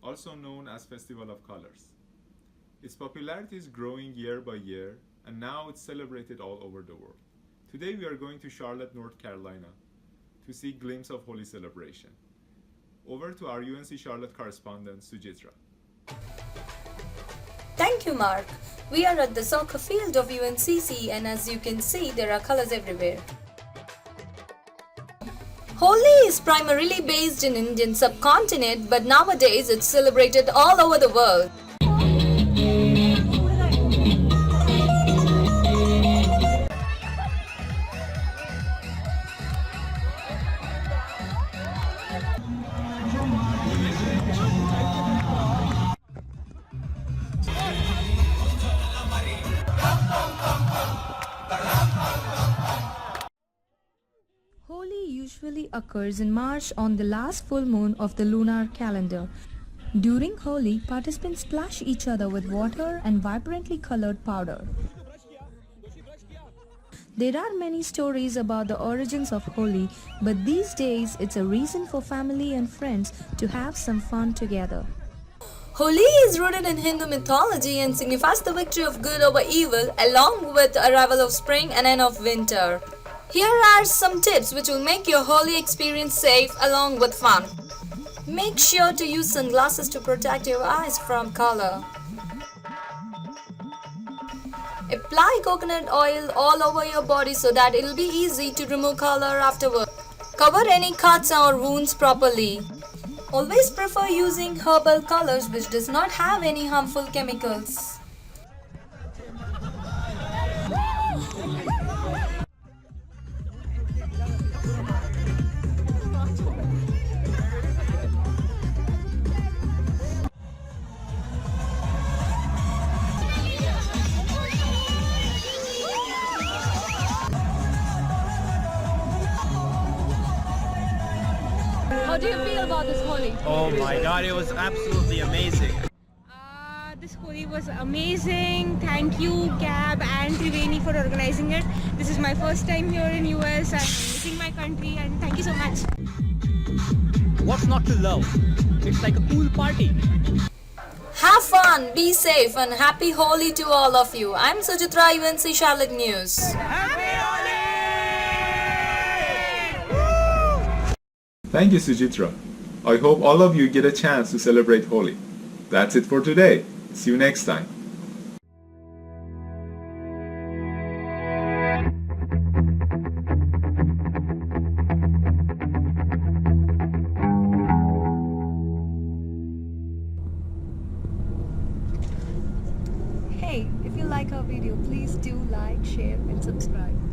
also known as Festival of Colors. Its popularity is growing year by year, and now it's celebrated all over the world. Today we are going to Charlotte, North Carolina to see a glimpse of Holi celebration. Over to our UNC Charlotte correspondent, Sujitra. Thank you, Mark. We are at the soccer field of UNCC, and as you can see, there are colors everywhere. Holi is primarily based in Indian subcontinent, but nowadays it's celebrated all over the world. Holi usually occurs in March on the last full moon of the lunar calendar. During Holi, participants splash each other with water and vibrantly colored powder. There are many stories about the origins of Holi, but these days it's a reason for family and friends to have some fun together. Holi is rooted in Hindu mythology and signifies the victory of good over evil, along with the arrival of spring and end of winter. Here are some tips which will make your Holi experience safe along with fun. Make sure to use sunglasses to protect your eyes from color. Apply coconut oil all over your body so that it will be easy to remove color afterward. Cover any cuts or wounds properly. Always prefer using herbal colors which does not have any harmful chemicals. How do you feel about this Holi? Oh my god, it was absolutely amazing. This Holi was amazing. Thank you CAB and Triveni for organizing it. This is my first time here in US. I'm missing my country and thank you so much. What's not to love? It's like a cool party. Have fun, be safe, and happy Holi to all of you. I'm Sujitra, UNC Charlotte News. Happy Holi! Thank you, Sujitra. I hope all of you get a chance to celebrate Holi. That's it for today. See you next time. Hey, if you like our video, please do like, share and subscribe.